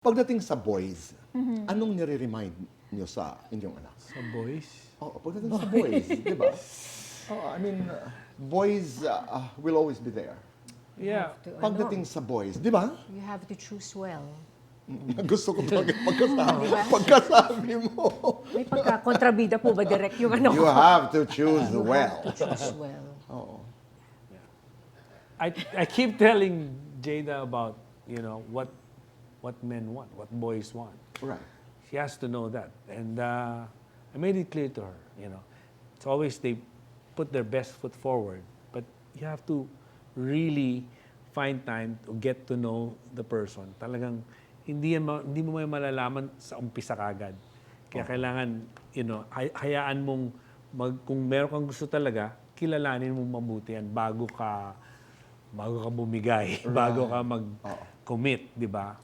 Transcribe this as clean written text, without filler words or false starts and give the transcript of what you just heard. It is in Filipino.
Pagdating sa boys, anong nire-remind niyo sa inyong anak? Sa boys? Oo, pagdating sa boys, di ba? I mean, boys will always be there. Yeah. Pagdating sa boys, di ba? You have to choose well. Gusto ko talaga pagkasabi mo. May pagka-kontrabida po ba direct yung ano You ko? have to choose You well. have to choose well. Oo. I keep telling Jada about, what men want, what boys want. Right. She has to know that. And I made it clear to her, It's always they put their best foot forward, but you have to really find time to get to know the person. Talagang hindi mo may malalaman sa umpisa kagad. Kaya kailangan, hayaan mong kung meron kang gusto talaga, kilalanin mong mabuti yan bago ka bumigay, bago ka mag-commit, di ba?